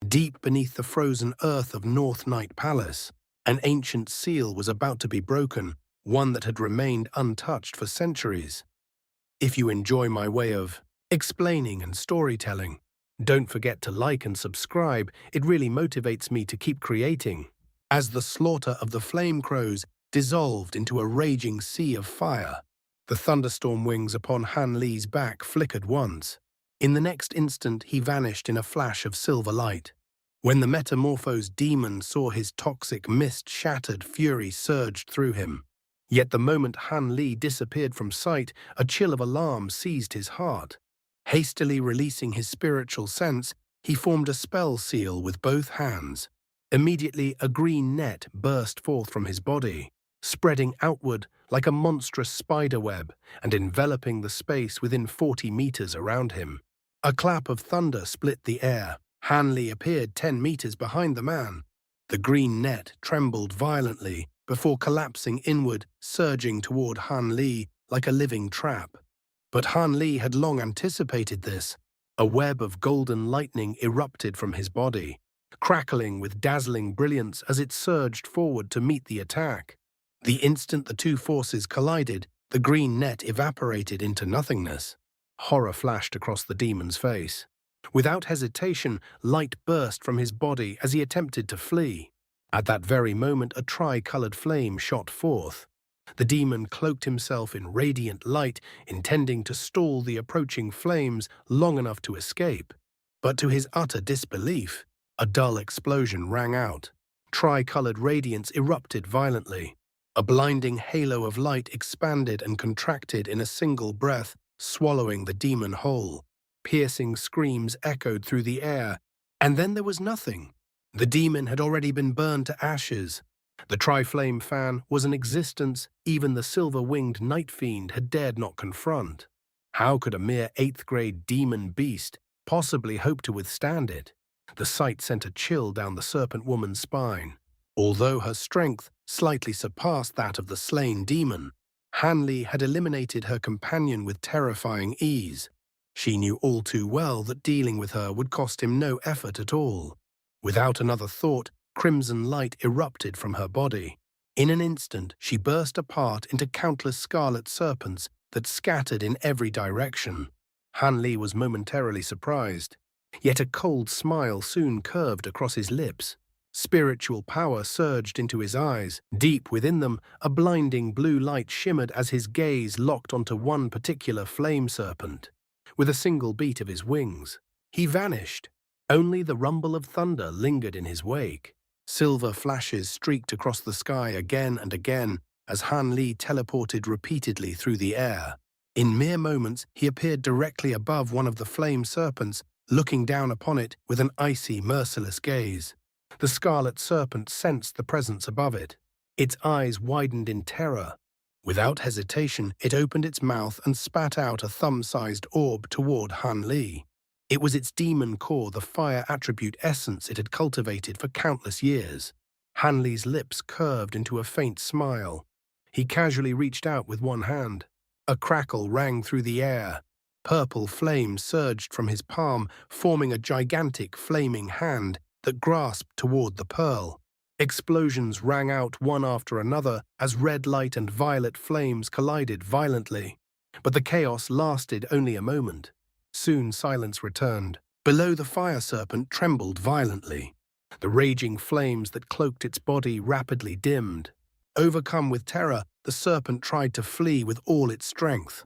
Deep beneath the frozen earth of North Night Palace, an ancient seal was about to be broken, one that had remained untouched for centuries. If you enjoy my way of explaining and storytelling, don't forget to like and subscribe. It really motivates me to keep creating. As the slaughter of the flame crows dissolved into a raging sea of fire, the thunderstorm wings upon Han Li's back flickered once. In the next instant, he vanished in a flash of silver light. When the metamorphosed demon saw his toxic mist shattered, fury surged through him. Yet the moment Han Li disappeared from sight, a chill of alarm seized his heart. Hastily releasing his spiritual sense, he formed a spell seal with both hands. Immediately, a green net burst forth from his body, spreading outward like a monstrous spiderweb and enveloping the space within 40 meters around him. A clap of thunder split the air. Han Li appeared 10 meters behind the man. The green net trembled violently before collapsing inward, surging toward Han Li like a living trap. But Han Li had long anticipated this. A web of golden lightning erupted from his body, crackling with dazzling brilliance as it surged forward to meet the attack. The instant the two forces collided, the green net evaporated into nothingness. Horror flashed across the demon's face. Without hesitation, light burst from his body as he attempted to flee. At that very moment, a tri-colored flame shot forth. The demon cloaked himself in radiant light, intending to stall the approaching flames long enough to escape. But to his utter disbelief, a dull explosion rang out. Tri-colored radiance erupted violently. A blinding halo of light expanded and contracted in a single breath, swallowing the demon whole. Piercing screams echoed through the air, and then there was nothing. The demon had already been burned to ashes. The Tri-Flame fan was an existence even the silver-winged night fiend had dared not confront. How could a mere 8th-grade demon beast possibly hope to withstand it? The sight sent a chill down the serpent woman's spine. Although her strength slightly surpassed that of the slain demon, Han Li had eliminated her companion with terrifying ease. She knew all too well that dealing with her would cost him no effort at all. Without another thought, crimson light erupted from her body. In an instant, she burst apart into countless scarlet serpents that scattered in every direction. Han Li was momentarily surprised, yet a cold smile soon curved across his lips. Spiritual power surged into his eyes. Deep within them, a blinding blue light shimmered as his gaze locked onto one particular flame serpent. With a single beat of his wings, he vanished. Only the rumble of thunder lingered in his wake. Silver flashes streaked across the sky again and again as Han Li teleported repeatedly through the air. In mere moments, he appeared directly above one of the flame serpents, looking down upon it with an icy, merciless gaze. The scarlet serpent sensed the presence above it. Its eyes widened in terror. Without hesitation, it opened its mouth and spat out a thumb-sized orb toward Han Li. It was its demon core, the fire attribute essence it had cultivated for countless years. Han Li's lips curved into a faint smile. He casually reached out with one hand. A crackle rang through the air. Purple flame surged from his palm, forming a gigantic flaming hand that grasped toward the pearl. Explosions rang out one after another as red light and violet flames collided violently. But the chaos lasted only a moment. Soon silence returned. Below, the fire serpent trembled violently. The raging flames that cloaked its body rapidly dimmed. Overcome with terror, the serpent tried to flee with all its strength.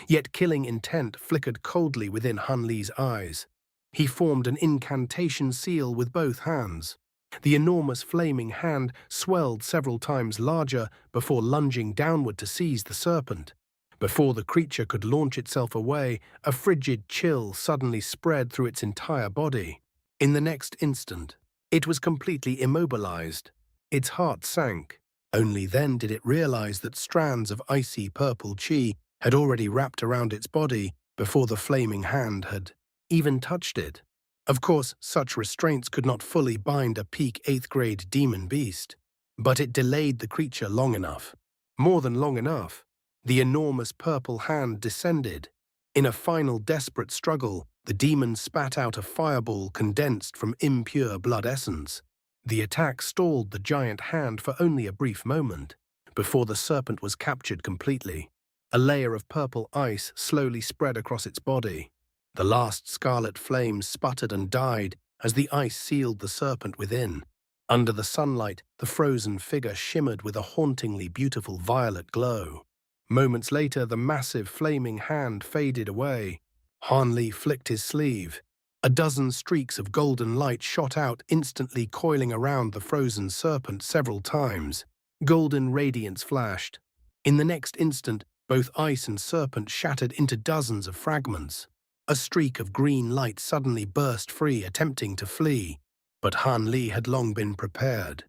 Yet killing intent flickered coldly within Han Li's eyes. He formed an incantation seal with both hands. The enormous flaming hand swelled several times larger before lunging downward to seize the serpent. Before the creature could launch itself away, a frigid chill suddenly spread through its entire body. In the next instant, it was completely immobilized. Its heart sank. Only then did it realize that strands of icy purple chi had already wrapped around its body before the flaming hand had even touched it. Of course, such restraints could not fully bind a peak 8th-grade demon beast, but it delayed the creature long enough. More than long enough. The enormous purple hand descended. In a final desperate struggle, The demon spat out a fireball condensed from impure blood essence. The attack stalled the giant hand for only a brief moment, before the serpent was captured completely. A layer of purple ice slowly spread across its body. The last scarlet flames sputtered and died as the ice sealed the serpent within. Under the sunlight, the frozen figure shimmered with a hauntingly beautiful violet glow. Moments later, the massive flaming hand faded away. Han Li flicked his sleeve. A dozen streaks of golden light shot out, instantly coiling around the frozen serpent several times. Golden radiance flashed. In the next instant, both ice and serpent shattered into dozens of fragments. A streak of green light suddenly burst free, attempting to flee. But Han Li had long been prepared.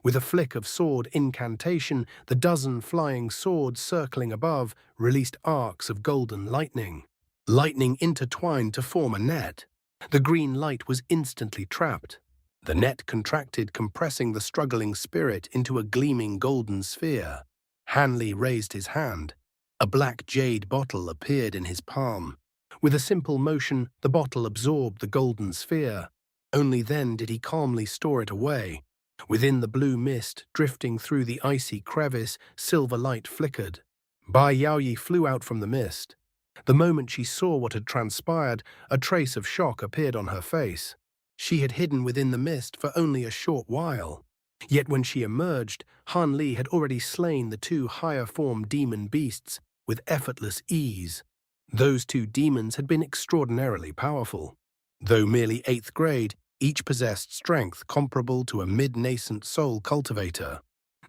With a flick of sword incantation, the dozen flying swords circling above released arcs of golden lightning. Lightning intertwined to form a net. The green light was instantly trapped. The net contracted, compressing the struggling spirit into a gleaming golden sphere. Han Li raised his hand. A black jade bottle appeared in his palm. With a simple motion, the bottle absorbed the golden sphere. Only then did he calmly store it away. Within the blue mist, drifting through the icy crevice, silver light flickered. Bai Yaoyi flew out from the mist. The moment she saw what had transpired, a trace of shock appeared on her face. She had hidden within the mist for only a short while. Yet when she emerged, Han Li had already slain the two higher-form demon beasts with effortless ease. Those two demons had been extraordinarily powerful. Though merely 8th grade, each possessed strength comparable to a mid-nascent soul cultivator.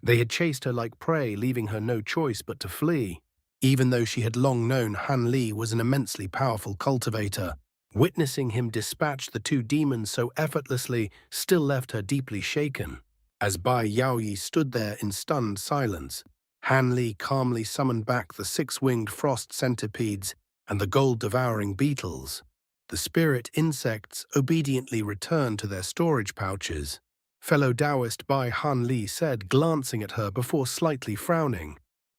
They had chased her like prey, leaving her no choice but to flee. Even though she had long known Han Li was an immensely powerful cultivator, witnessing him dispatch the two demons so effortlessly still left her deeply shaken. As Bai Yaoyi stood there in stunned silence, Han Li calmly summoned back the 6-winged frost centipedes and the gold-devouring beetles. The spirit insects obediently returned to their storage pouches. Fellow Taoist Bai Han Li said, glancing at her before slightly frowning,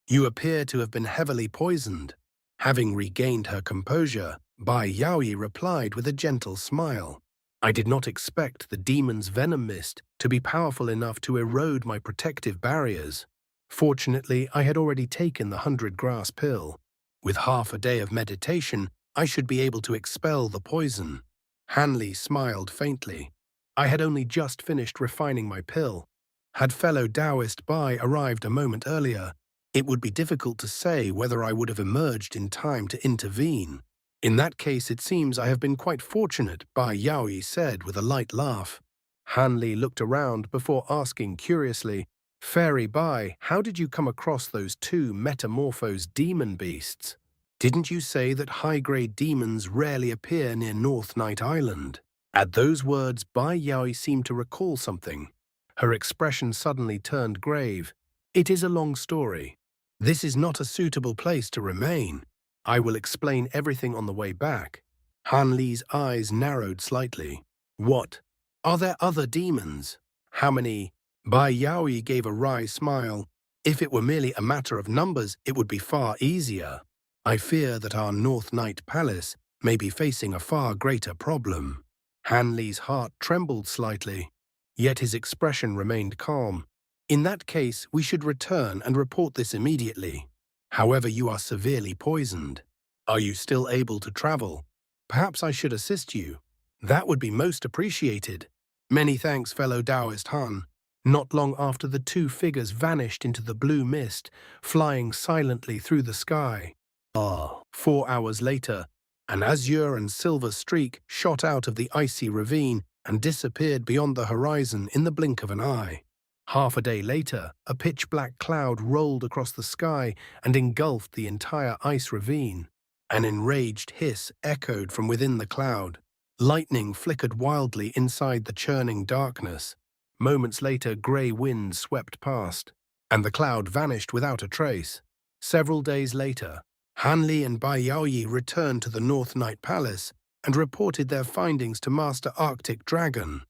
"You appear to have been heavily poisoned." Having regained her composure, Bai Yaoyi replied with a gentle smile, "I did not expect the demon's venom mist to be powerful enough to erode my protective barriers. Fortunately, I had already taken the 100-grass pill. With half a day of meditation, I should be able to expel the poison." Han Li smiled faintly. "I had only just finished refining my pill. Had fellow Taoist Bai arrived a moment earlier, it would be difficult to say whether I would have emerged in time to intervene." "In that case, it seems I have been quite fortunate," Bai Yaoyi said with a light laugh. Han Li looked around before asking curiously, "Fairy Bai, how did you come across those two metamorphosed demon beasts? Didn't you say that high-grade demons rarely appear near North Night Island?" At those words, Bai Yaoyi seemed to recall something. Her expression suddenly turned grave. "It is a long story. This is not a suitable place to remain. I will explain everything on the way back." Han Li's eyes narrowed slightly. "What? Are there other demons? How many?" Bai Yaoyi gave a wry smile. "If it were merely a matter of numbers, it would be far easier. I fear that our North Night Palace may be facing a far greater problem." Han Li's heart trembled slightly, yet his expression remained calm. "In that case, we should return and report this immediately. However, you are severely poisoned. Are you still able to travel? Perhaps I should assist you. That would be most appreciated." "Many thanks, fellow Taoist Han." Not long after, the two figures vanished into the blue mist, flying silently through the sky. 4 hours later, an azure and silver streak shot out of the icy ravine and disappeared beyond the horizon in the blink of an eye. Half a day later, a pitch-black cloud rolled across the sky and engulfed the entire ice ravine. An enraged hiss echoed from within the cloud. Lightning flickered wildly inside the churning darkness. Moments later, grey winds swept past, and the cloud vanished without a trace. Several days later, Han Li and Bai Yaoyi returned to the North Night Palace and reported their findings to Master Arctic Dragon.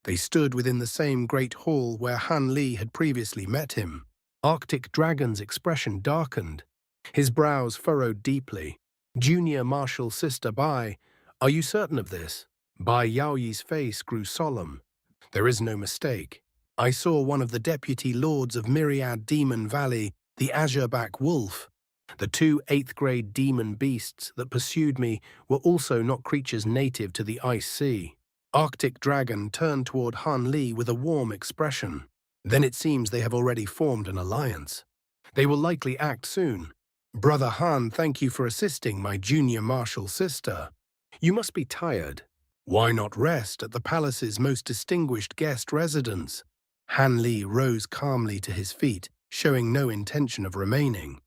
They stood within the same great hall where Han Li had previously met him. Arctic Dragon's expression darkened. His brows furrowed deeply. Junior Martial Sister Bai, Are you certain of this? Bai Yaoyi's face grew solemn. There is no mistake. I saw one of the deputy lords of Myriad Demon Valley, the Azure-back wolf. The two 8th-grade demon beasts that pursued me were also not creatures native to the Ice Sea. Arctic Dragon turned toward Han Li with a warm expression. Then it seems they have already formed an alliance. They will likely act soon. Brother Han, thank you for assisting my junior martial sister. You must be tired. Why not rest at the palace's most distinguished guest residence? Han Li rose calmly to his feet, showing no intention of remaining.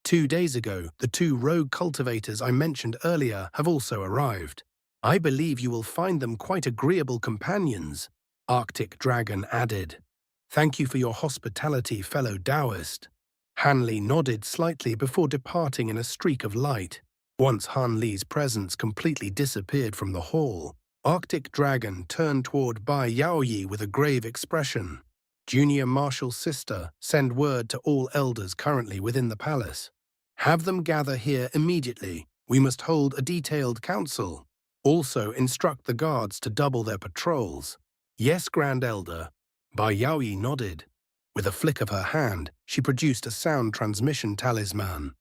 2 days ago, the 2 rogue cultivators I mentioned earlier have also arrived. I believe you will find them quite agreeable companions, Arctic Dragon added. Thank you for your hospitality, fellow Taoist. Han Li nodded slightly before departing in a streak of light. Once Han Li's presence completely disappeared from the hall, Arctic Dragon turned toward Bai Yaoyi with a grave expression. Junior Marshal's sister, send word to all elders currently within the palace. Have them gather here immediately. We must hold a detailed council. Also instruct the guards to double their patrols. Yes, Grand Elder. Bai Yaoyi nodded. With a flick of her hand, she produced a sound transmission talisman.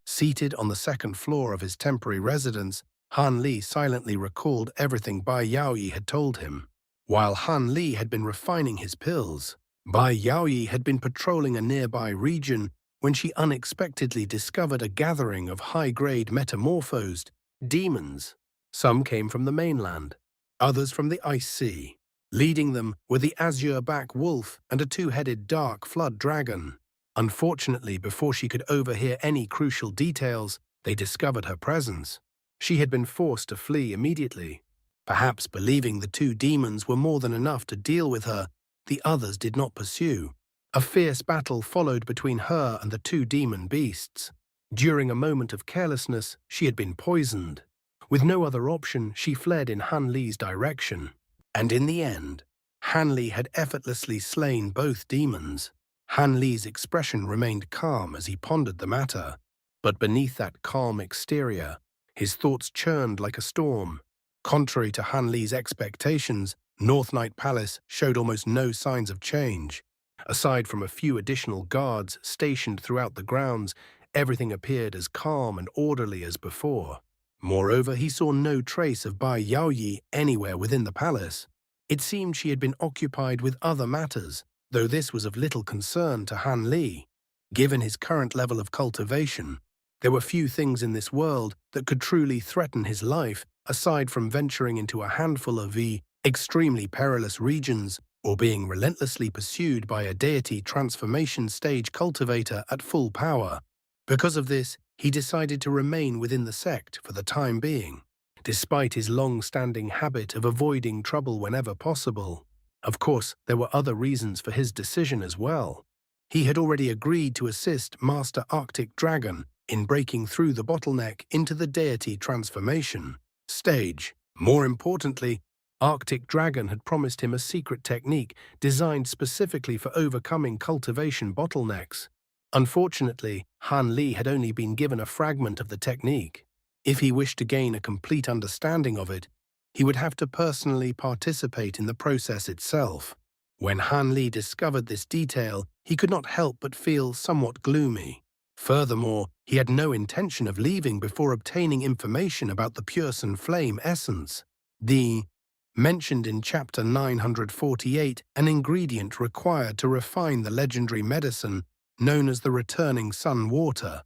Seated on the 2nd floor of his temporary residence, Han Li silently recalled everything Bai Yaoyi had told him. While Han Li had been refining his pills, Bai Yaoyi had been patrolling a nearby region when she unexpectedly discovered a gathering of high-grade metamorphosed demons. Some came from the mainland, others from the Ice Sea. Leading them were the azure-back wolf and a 2-headed dark flood dragon. Unfortunately, before she could overhear any crucial details, they discovered her presence. She had been forced to flee immediately. Perhaps believing the 2 demons were more than enough to deal with her, the others did not pursue. A fierce battle followed between her and the 2 demon beasts. During a moment of carelessness, she had been poisoned. With no other option, she fled in Han Li's direction. And in the end, Han Li had effortlessly slain both demons. Han Li's expression remained calm as he pondered the matter. But beneath that calm exterior, his thoughts churned like a storm. Contrary to Han Li's expectations, North Night Palace showed almost no signs of change. Aside from a few additional guards stationed throughout the grounds, everything appeared as calm and orderly as before. Moreover, he saw no trace of Bai Yaoyi anywhere within the palace. It seemed she had been occupied with other matters, though this was of little concern to Han Li. Given his current level of cultivation, there were few things in this world that could truly threaten his life aside from venturing into a handful of extremely perilous regions or being relentlessly pursued by a deity transformation stage cultivator at full power. Because of this, he decided to remain within the sect for the time being, despite his long-standing habit of avoiding trouble whenever possible. Of course, there were other reasons for his decision as well. He had already agreed to assist Master Arctic Dragon in breaking through the bottleneck into the deity transformation stage. More importantly, Arctic Dragon had promised him a secret technique designed specifically for overcoming cultivation bottlenecks. Unfortunately, Han Li had only been given a fragment of the technique. If he wished to gain a complete understanding of it, he would have to personally participate in the process itself. When Han Li discovered this detail, he could not help but feel somewhat gloomy. Furthermore, he had no intention of leaving before obtaining information about the Purson Flame essence. The mentioned in Chapter 948, an ingredient required to refine the legendary medicine known as the Returning Sun Water.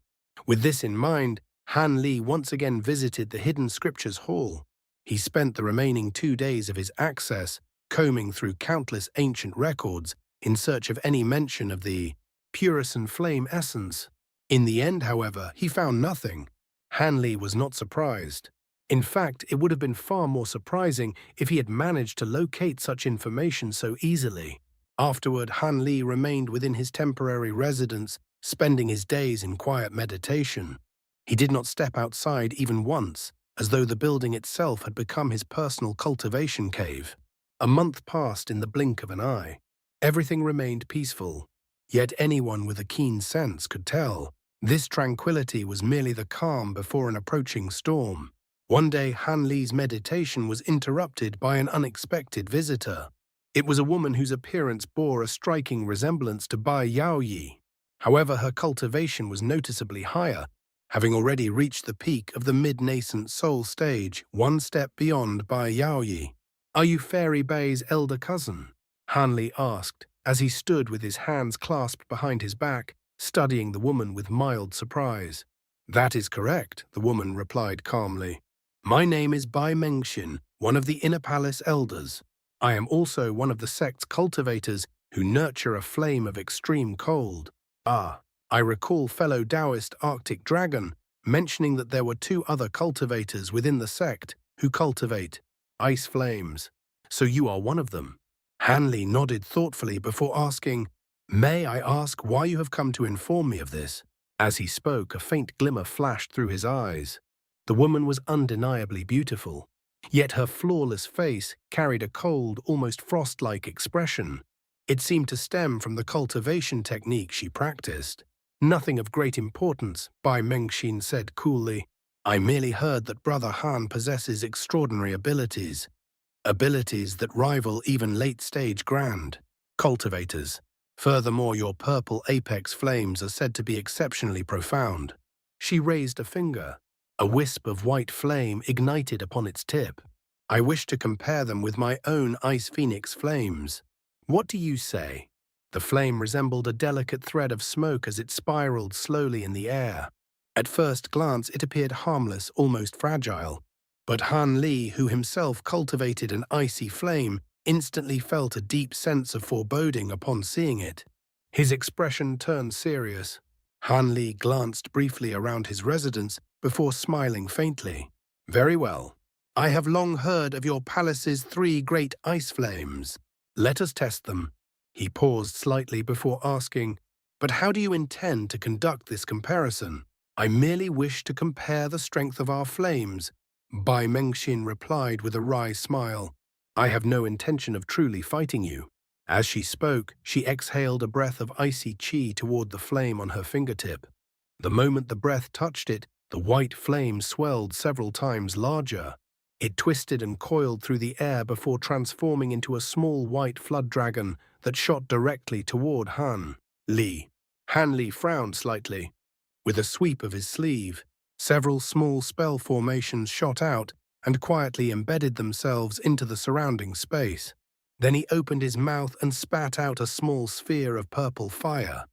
With this in mind, Han Li once again visited the Hidden Scriptures Hall. He spent the remaining 2 days of his access combing through countless ancient records in search of any mention of the Purson Flame essence. In the end, however, he found nothing. Han Li was not surprised. In fact, it would have been far more surprising if he had managed to locate such information so easily. Afterward, Han Li remained within his temporary residence, spending his days in quiet meditation. He did not step outside even once, as though the building itself had become his personal cultivation cave. A month passed in the blink of an eye. Everything remained peaceful. Yet anyone with a keen sense could tell this tranquility was merely the calm before an approaching storm. One day, Han Li's meditation was interrupted by an unexpected visitor. It was a woman whose appearance bore a striking resemblance to Bai Yaoyi. However, her cultivation was noticeably higher, having already reached the peak of the mid-nascent soul stage, one step beyond Bai Yaoyi. "Are you Fairy Bai's elder cousin?" Han Li asked, as he stood with his hands clasped behind his back, studying the woman with mild surprise. "That is correct," the woman replied calmly. "My name is Bai Mengxin, one of the Inner Palace elders. I am also one of the sect's cultivators who nurture a flame of extreme cold. Ah, I recall fellow Taoist Arctic Dragon mentioning that there were 2 other cultivators within the sect who cultivate ice flames. So you are one of them." Han Li nodded thoughtfully before asking, "May I ask why you have come to inform me of this?" As he spoke, a faint glimmer flashed through his eyes. The woman was undeniably beautiful, yet her flawless face carried a cold, almost frost-like expression. It seemed to stem from the cultivation technique she practiced. "Nothing of great importance," Bai Mengxin said coolly. "I merely heard that Brother Han possesses extraordinary abilities that rival even late-stage grand cultivators. Furthermore, your purple apex flames are said to be exceptionally profound." She raised a finger. A wisp of white flame ignited upon its tip. "I wish to compare them with my own ice phoenix flames. What do you say?" The flame resembled a delicate thread of smoke as it spiraled slowly in the air. At first glance, it appeared harmless, almost fragile. But Han Li, who himself cultivated an icy flame, instantly felt a deep sense of foreboding upon seeing it. His expression turned serious. Han Li glanced briefly around his residence before smiling faintly. "Very well. I have long heard of your palace's 3 great ice flames. Let us test them." He paused slightly before asking, "But how do you intend to conduct this comparison?" "I merely wish to compare the strength of our flames," Bai Mengxin replied with a wry smile. "I have no intention of truly fighting you." As she spoke, she exhaled a breath of icy qi toward the flame on her fingertip. The moment the breath touched it, the white flame swelled several times larger. It twisted and coiled through the air before transforming into a small white flood dragon that shot directly toward Han Li. Han Li frowned slightly. With a sweep of his sleeve, several small spell formations shot out and quietly embedded themselves into the surrounding space. Then he opened his mouth and spat out a small sphere of purple fire.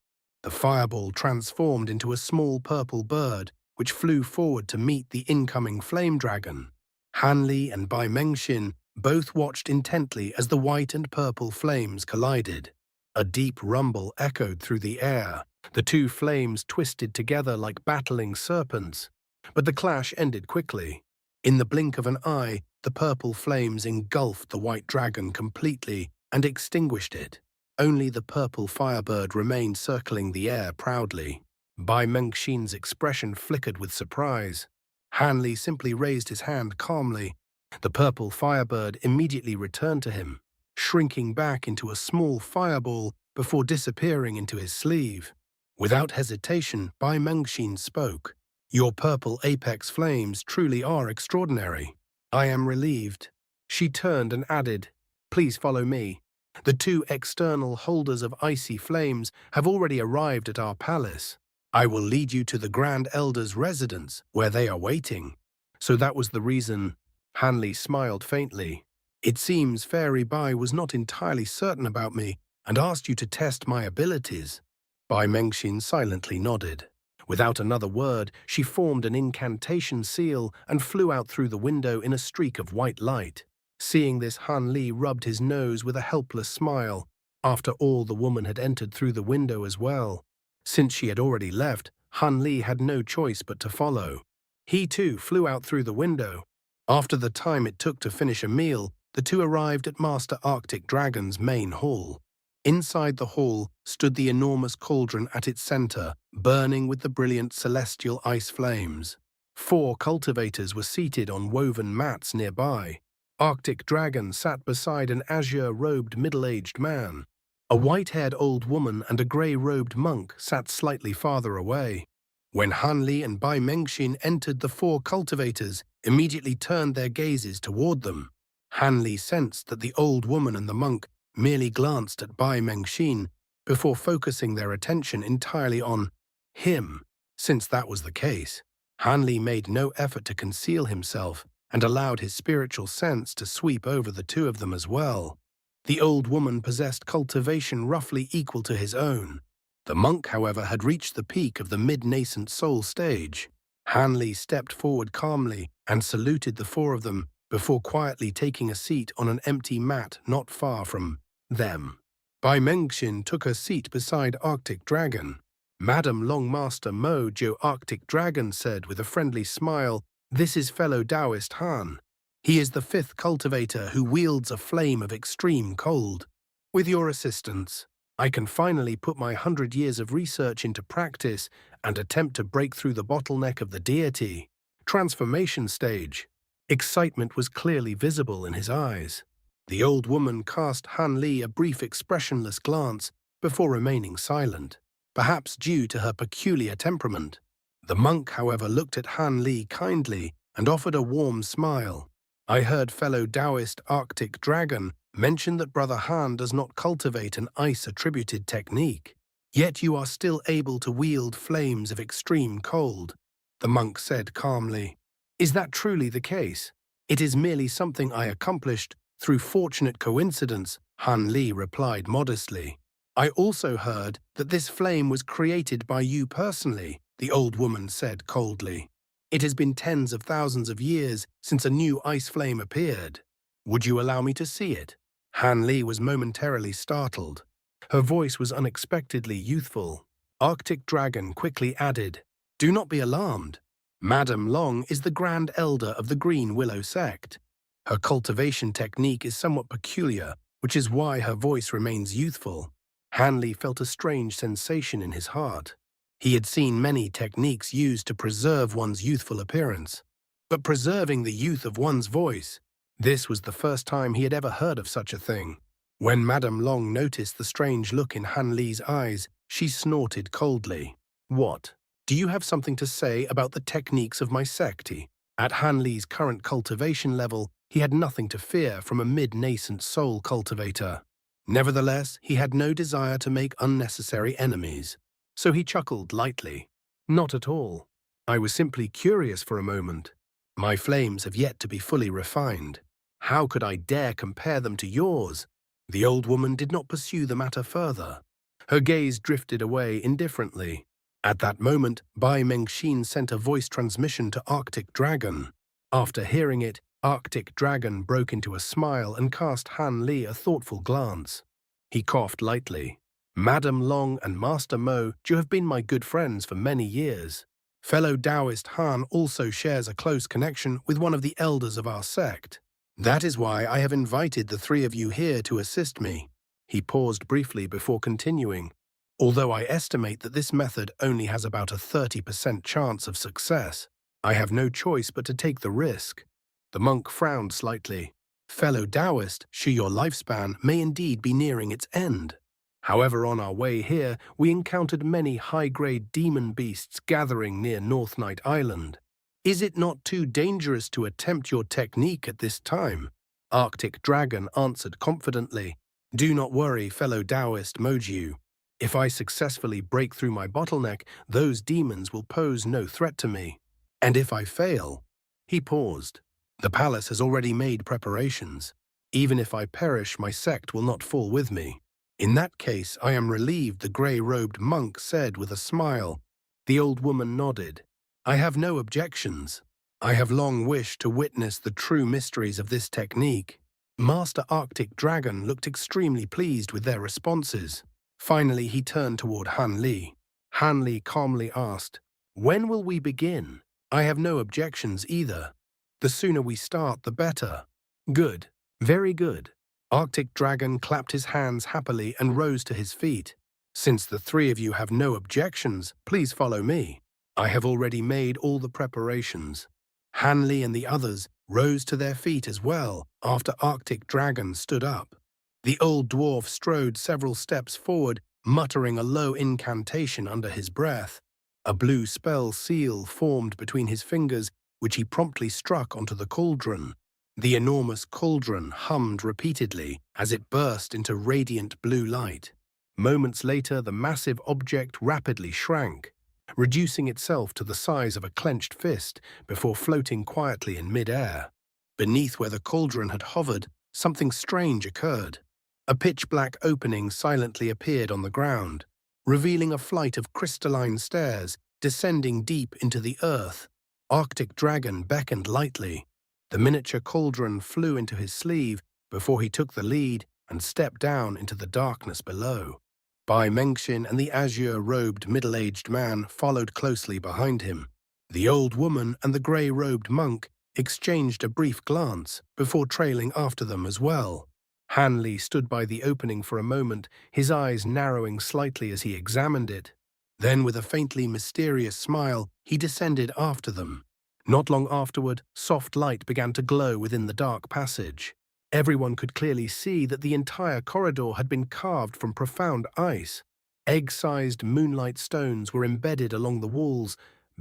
The fireball transformed into a small purple bird, which flew forward to meet the incoming flame dragon. Han Li and Bai Mengxin both watched intently as the white and purple flames collided. A deep rumble echoed through the air. The 2 flames twisted together like battling serpents. But the clash ended quickly. In the blink of an eye, the purple flames engulfed the white dragon completely and extinguished it. Only the purple firebird remained circling the air proudly. Bai Mengxin's expression flickered with surprise. Han Li simply raised his hand calmly. The purple firebird immediately returned to him, shrinking back into a small fireball before disappearing into his sleeve. Without hesitation, Bai Mengxin spoke. "Your purple apex flames truly are extraordinary. I am relieved." She turned and added, "Please follow me. The 2 external holders of icy flames have already arrived at our palace. I will lead you to the Grand Elder's residence, where they are waiting." So that was the reason. Han Li smiled faintly. "It seems Fairy Bai was not entirely certain about me and asked you to test my abilities." Bai Mengxin silently nodded. Without another word, she formed an incantation seal and flew out through the window in a streak of white light. Seeing this, Han Li rubbed his nose with a helpless smile. After all, the woman had entered through the window as well. Since she had already left, Han Li had no choice but to follow. He too flew out through the window. After the time it took to finish a meal, the 2 arrived at Master Arctic Dragon's main hall. Inside the hall stood the enormous cauldron at its center, burning with the brilliant celestial ice flames. 4 cultivators were seated on woven mats nearby. Arctic Dragon sat beside an azure-robed middle-aged man. A white-haired old woman and a grey-robed monk sat slightly farther away. When Han Li and Bai Mengxin entered the 4 cultivators, immediately turned their gazes toward them. Han Li sensed that the old woman and the monk merely glanced at Bai Mengxin before focusing their attention entirely on him. Since that was the case, Han Li made no effort to conceal himself and allowed his spiritual sense to sweep over the two of them as well. The old woman possessed cultivation roughly equal to his own. The monk, however, had reached the peak of the mid-nascent soul stage. Han Li stepped forward calmly and saluted the four of them before quietly taking a seat on an empty mat not far from them. Bai Mengxin took her seat beside Arctic Dragon. Madam Longmaster Mo Jo Arctic Dragon said with a friendly smile, "This is fellow Taoist Han. He is the fifth cultivator who wields a flame of extreme cold. With your assistance, I can finally put my 100 years of research into practice and attempt to break through the bottleneck of the deity." Transformation stage. Excitement was clearly visible in his eyes. The old woman cast Han Li a brief expressionless glance before remaining silent, perhaps due to her peculiar temperament. The monk, however, looked at Han Li kindly and offered a warm smile. "I heard fellow Taoist Arctic Dragon mention that Brother Han does not cultivate an ice-attributed technique. Yet you are still able to wield flames of extreme cold," the monk said calmly. "Is that truly the case?" "It is merely something I accomplished through fortunate coincidence," Han Li replied modestly. "I also heard that this flame was created by you personally," the old woman said coldly. "It has been tens of thousands of years since a new ice flame appeared. Would you allow me to see it?" Han Li was momentarily startled. Her voice was unexpectedly youthful. Arctic Dragon quickly added, "Do not be alarmed. Madam Long is the Grand Elder of the Green Willow sect. Her cultivation technique is somewhat peculiar, which is why her voice remains youthful." Han Li felt a strange sensation in his heart. He had seen many techniques used to preserve one's youthful appearance, but preserving the youth of one's voice, this was the first time he had ever heard of such a thing. When Madame Long noticed the strange look in Han Li's eyes, she snorted coldly. "What? Do you have something to say about the techniques of my sect?" At Han Li's current cultivation level, he had nothing to fear from a mid-nascent soul cultivator. Nevertheless, he had no desire to make unnecessary enemies, so he chuckled lightly. "Not at all. I was simply curious for a moment. My flames have yet to be fully refined. How could I dare compare them to yours?" The old woman did not pursue the matter further. Her gaze drifted away indifferently. At that moment, Bai Mengxin sent a voice transmission to Arctic Dragon. After hearing it, Arctic Dragon broke into a smile and cast Han Li a thoughtful glance. He coughed lightly. "Madam Long and Master Mo, you have been my good friends for many years. Fellow Taoist Han also shares a close connection with one of the elders of our sect. That is why I have invited the three of you here to assist me." He paused briefly before continuing. "Although I estimate that this method only has about a 30% chance of success, I have no choice but to take the risk." The monk frowned slightly. "Fellow Taoist, sure your lifespan may indeed be nearing its end. However, on our way here, we encountered many high-grade demon beasts gathering near North Night Island. Is it not too dangerous to attempt your technique at this time?" Arctic Dragon answered confidently. "Do not worry, fellow Taoist Mojiu. If I successfully break through my bottleneck, those demons will pose no threat to me. And if I fail—" He paused. "The palace has already made preparations. Even if I perish, my sect will not fall with me." "In that case, I am relieved," the grey-robed monk said with a smile. The old woman nodded. "I have no objections. I have long wished to witness the true mysteries of this technique." Master Arctic Dragon looked extremely pleased with their responses. Finally, he turned toward Han Li. Han Li calmly asked, "When will we begin?" "I have no objections either. The sooner we start, the better." "Good. Very good." Arctic Dragon clapped his hands happily and rose to his feet. "Since the three of you have no objections, please follow me. I have already made all the preparations." Han Li and the others rose to their feet as well after Arctic Dragon stood up. The old dwarf strode several steps forward, muttering a low incantation under his breath. A blue spell seal formed between his fingers, which he promptly struck onto the cauldron. The enormous cauldron hummed repeatedly as it burst into radiant blue light. Moments later, the massive object rapidly shrank, reducing itself to the size of a clenched fist before floating quietly in mid-air. Beneath where the cauldron had hovered, something strange occurred. A pitch-black opening silently appeared on the ground, revealing a flight of crystalline stairs descending deep into the earth. Arctic Dragon beckoned lightly. The miniature cauldron flew into his sleeve before he took the lead and stepped down into the darkness below. Bai Mengxin and the azure-robed middle-aged man followed closely behind him. The old woman and the grey-robed monk exchanged a brief glance before trailing after them as well. Han Li stood by the opening for a moment, his eyes narrowing slightly as he examined it. Then, with a faintly mysterious smile, he descended after them. Not long afterward, soft light began to glow within the dark passage. Everyone could clearly see that the entire corridor had been carved from profound ice. Egg-sized moonlight stones were embedded along the walls,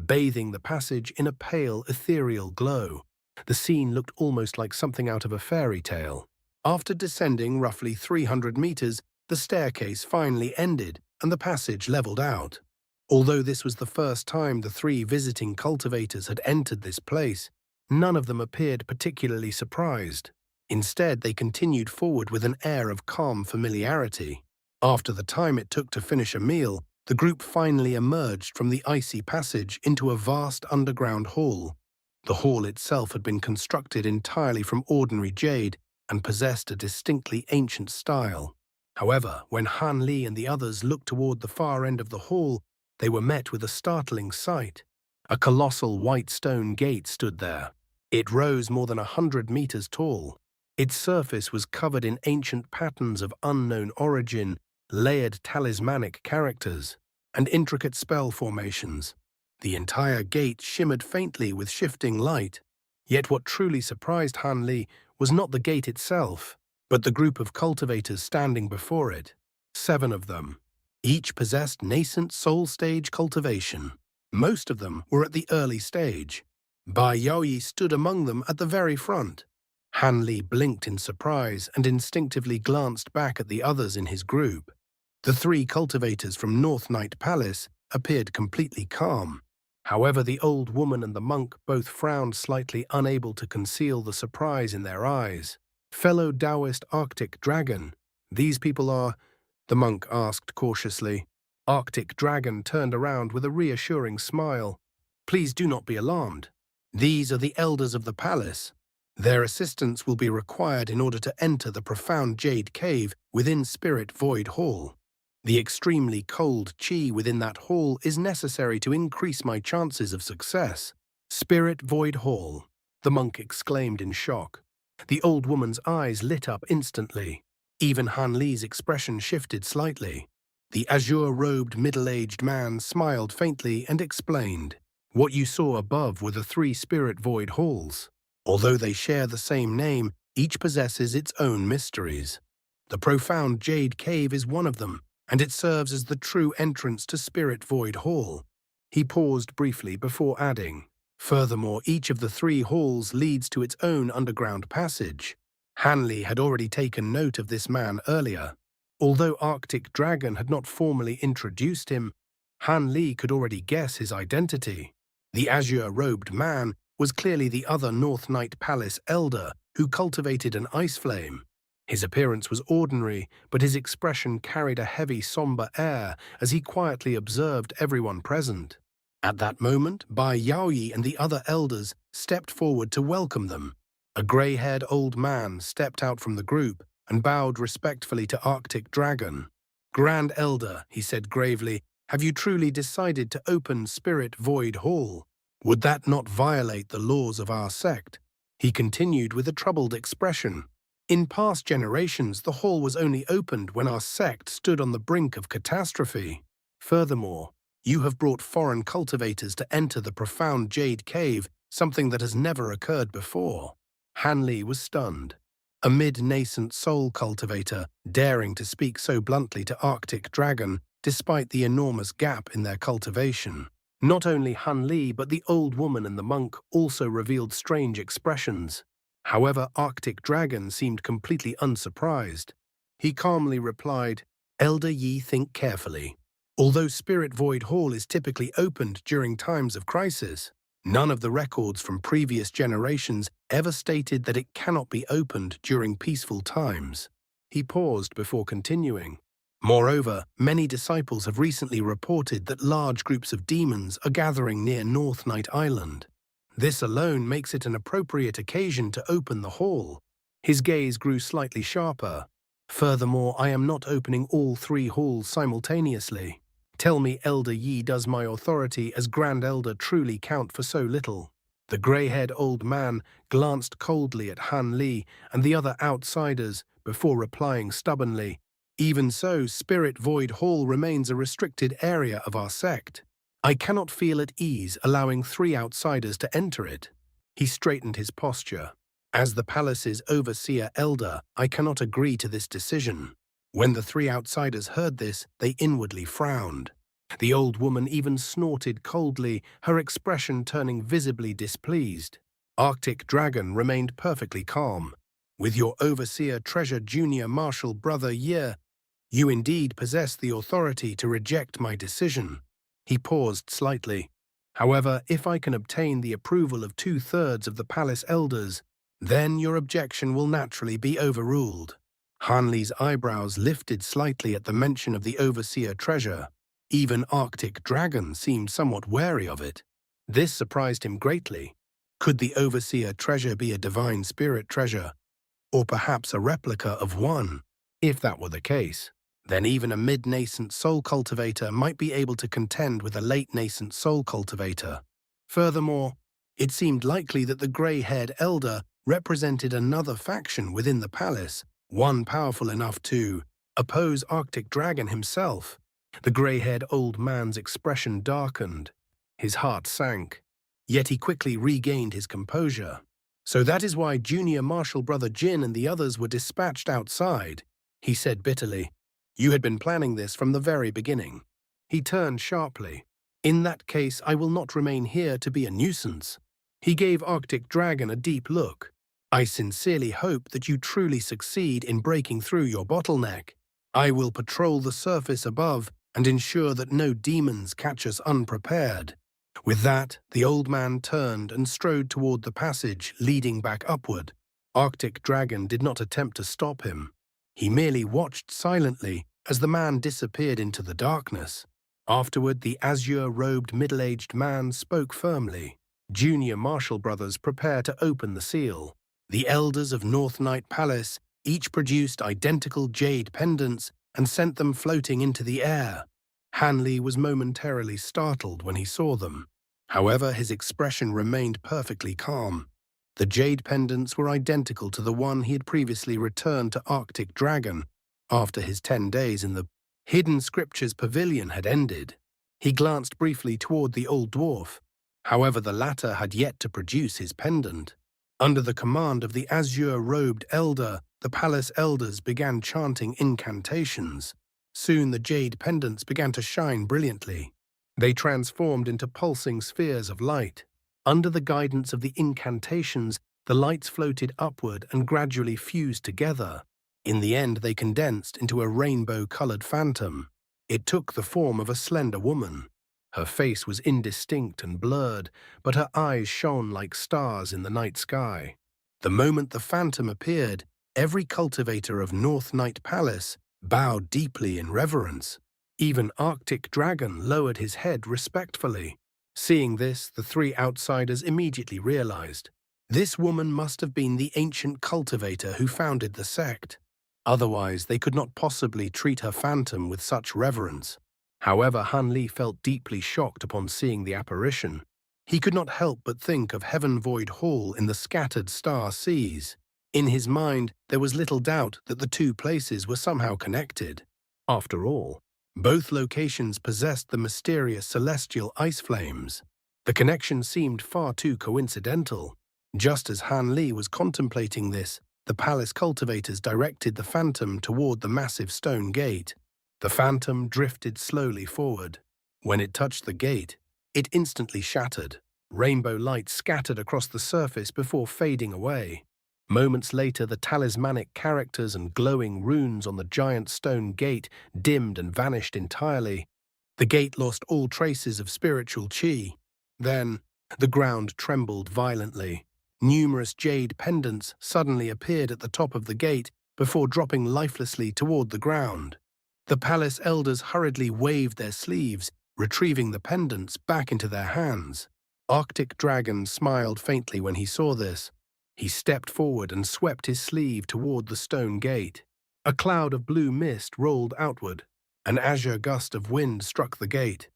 bathing the passage in a pale, ethereal glow. The scene looked almost like something out of a fairy tale. After descending roughly 300 meters, the staircase finally ended and the passage leveled out. Although this was the first time the three visiting cultivators had entered this place, none of them appeared particularly surprised. Instead, they continued forward with an air of calm familiarity. After the time it took to finish a meal, the group finally emerged from the icy passage into a vast underground hall. The hall itself had been constructed entirely from ordinary jade and possessed a distinctly ancient style. However, when Han Li and the others looked toward the far end of the hall, they were met with a startling sight. A colossal white stone gate stood there. It rose more than 100 meters tall. Its surface was covered in ancient patterns of unknown origin, layered talismanic characters, and intricate spell formations. The entire gate shimmered faintly with shifting light. Yet what truly surprised Han Li was not the gate itself, but the group of cultivators standing before it. 7 of them. Each possessed nascent soul stage cultivation. Most of them were at the early stage. Bai Yaoyi stood among them at the very front. Han Li blinked in surprise and instinctively glanced back at the others in his group. The 3 cultivators from North Night Palace appeared completely calm. However, the old woman and the monk both frowned slightly, unable to conceal the surprise in their eyes. Fellow Taoist Arctic Dragon, these people are... the monk asked cautiously. Arctic Dragon turned around with a reassuring smile. Please do not be alarmed. These are the elders of the palace. Their assistance will be required in order to enter the profound jade cave within Spirit Void Hall. The extremely cold qi within that hall is necessary to increase my chances of success. Spirit Void Hall, the monk exclaimed in shock. The old woman's eyes lit up instantly. Even Han Li's expression shifted slightly. The azure-robed middle-aged man smiled faintly and explained. What you saw above were the 3 Spirit Void Halls. Although they share the same name, each possesses its own mysteries. The profound Jade Cave is one of them, and it serves as the true entrance to Spirit Void Hall. He paused briefly before adding, furthermore, each of the 3 halls leads to its own underground passage. Han Li had already taken note of this man earlier. Although Arctic Dragon had not formally introduced him, Han Li could already guess his identity. The azure-robed man was clearly the other North Night Palace elder who cultivated an ice flame. His appearance was ordinary, but his expression carried a heavy, somber air as he quietly observed everyone present. At that moment, Bai Yaoyi and the other elders stepped forward to welcome them. A grey-haired old man stepped out from the group and bowed respectfully to Arctic Dragon. Grand Elder, he said gravely, have you truly decided to open Spirit Void Hall? Would that not violate the laws of our sect? He continued with a troubled expression. In past generations, the hall was only opened when our sect stood on the brink of catastrophe. Furthermore, you have brought foreign cultivators to enter the profound Jade Cave, something that has never occurred before. Han Li was stunned. A mid-nascent soul cultivator, daring to speak so bluntly to Arctic Dragon, despite the enormous gap in their cultivation. Not only Han Li, but the old woman and the monk also revealed strange expressions. However, Arctic Dragon seemed completely unsurprised. He calmly replied, "Elder Yi, think carefully. Although Spirit Void Hall is typically opened during times of crisis, none of the records from previous generations ever stated that it cannot be opened during peaceful times." He paused before continuing. Moreover, many disciples have recently reported that large groups of demons are gathering near North Night Island. This alone makes it an appropriate occasion to open the hall. His gaze grew slightly sharper. Furthermore, I am not opening all 3 halls simultaneously. Tell me, Elder Yi, does my authority as Grand Elder truly count for so little? The grey-haired old man glanced coldly at Han Li and the other outsiders before replying stubbornly, "Even so, Spirit Void Hall remains a restricted area of our sect. I cannot feel at ease allowing 3 outsiders to enter it." He straightened his posture. "As the palace's overseer elder, I cannot agree to this decision." When the 3 outsiders heard this, they inwardly frowned. The old woman even snorted coldly, her expression turning visibly displeased. Arctic Dragon remained perfectly calm. "With your overseer treasure junior marshal brother Ye, you indeed possess the authority to reject my decision." He paused slightly. "However, if I can obtain the approval of 2/3 of the palace elders, then your objection will naturally be overruled." Han Li's eyebrows lifted slightly at the mention of the overseer treasure. Even Arctic Dragon seemed somewhat wary of it. This surprised him greatly. Could the overseer treasure be a divine spirit treasure, or perhaps a replica of one? If that were the case, then even a mid-nascent soul cultivator might be able to contend with a late-nascent soul cultivator. Furthermore, it seemed likely that the grey-haired elder represented another faction within the palace, one powerful enough to oppose Arctic Dragon himself. The grey-haired old man's expression darkened. His heart sank. Yet he quickly regained his composure. "So that is why Junior Marshal Brother Jin and the others were dispatched outside," he said bitterly. "You had been planning this from the very beginning." He turned sharply. "In that case, I will not remain here to be a nuisance." He gave Arctic Dragon a deep look. "I sincerely hope that you truly succeed in breaking through your bottleneck. I will patrol the surface above and ensure that no demons catch us unprepared." With that, the old man turned and strode toward the passage leading back upward. Arctic Dragon did not attempt to stop him. He merely watched silently as the man disappeared into the darkness. Afterward, the azure-robed middle-aged man spoke firmly. "Junior Marshal brothers, prepare to open the seal." The elders of North Night Palace each produced identical jade pendants and sent them floating into the air. Han Li was momentarily startled when he saw them. However, his expression remained perfectly calm. The jade pendants were identical to the one he had previously returned to Arctic Dragon after his 10 days in the Hidden Scriptures Pavilion had ended. He glanced briefly toward the old dwarf. However, the latter had yet to produce his pendant. Under the command of the azure-robed elder, the palace elders began chanting incantations. Soon the jade pendants began to shine brilliantly. They transformed into pulsing spheres of light. Under the guidance of the incantations, the lights floated upward and gradually fused together. In the end, they condensed into a rainbow-colored phantom. It took the form of a slender woman. Her face was indistinct and blurred, but her eyes shone like stars in the night sky. The moment the phantom appeared, every cultivator of North Night Palace bowed deeply in reverence. Even Arctic Dragon lowered his head respectfully. Seeing this, the 3 outsiders immediately realized. This woman must have been the ancient cultivator who founded the sect. Otherwise, they could not possibly treat her phantom with such reverence. However, Han Li felt deeply shocked upon seeing the apparition. He could not help but think of Heaven Void Hall in the scattered star seas. In his mind, there was little doubt that the 2 places were somehow connected. After all, both locations possessed the mysterious celestial ice flames. The connection seemed far too coincidental. Just as Han Li was contemplating this, the palace cultivators directed the phantom toward the massive stone gate. The phantom drifted slowly forward. When it touched the gate, It instantly shattered. Rainbow light scattered across the surface before fading away. Moments later, the talismanic characters and glowing runes on the giant stone gate dimmed and vanished entirely. The gate lost all traces of spiritual chi. Then, the ground trembled violently. Numerous jade pendants suddenly appeared at the top of the gate before dropping lifelessly toward the ground. The palace elders hurriedly waved their sleeves, retrieving the pendants back into their hands. Arctic Dragon smiled faintly when he saw this. He stepped forward and swept his sleeve toward the stone gate. A cloud of blue mist rolled outward. An azure gust of wind struck the gate.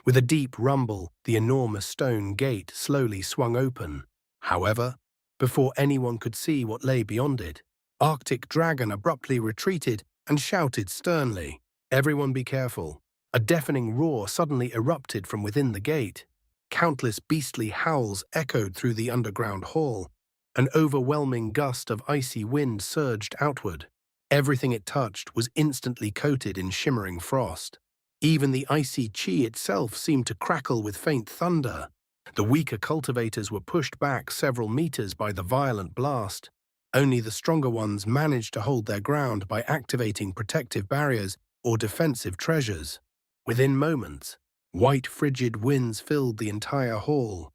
With a deep rumble, the enormous stone gate slowly swung open. However, before anyone could see what lay beyond it, Arctic Dragon abruptly retreated and shouted sternly, "Everyone be careful." A deafening roar suddenly erupted from within the gate. Countless beastly howls echoed through the underground hall. An overwhelming gust of icy wind surged outward. Everything it touched was instantly coated in shimmering frost. Even the icy chi itself seemed to crackle with faint thunder. The weaker cultivators were pushed back several meters by the violent blast. Only the stronger ones managed to hold their ground by activating protective barriers or defensive treasures. Within moments, white frigid winds filled the entire hall.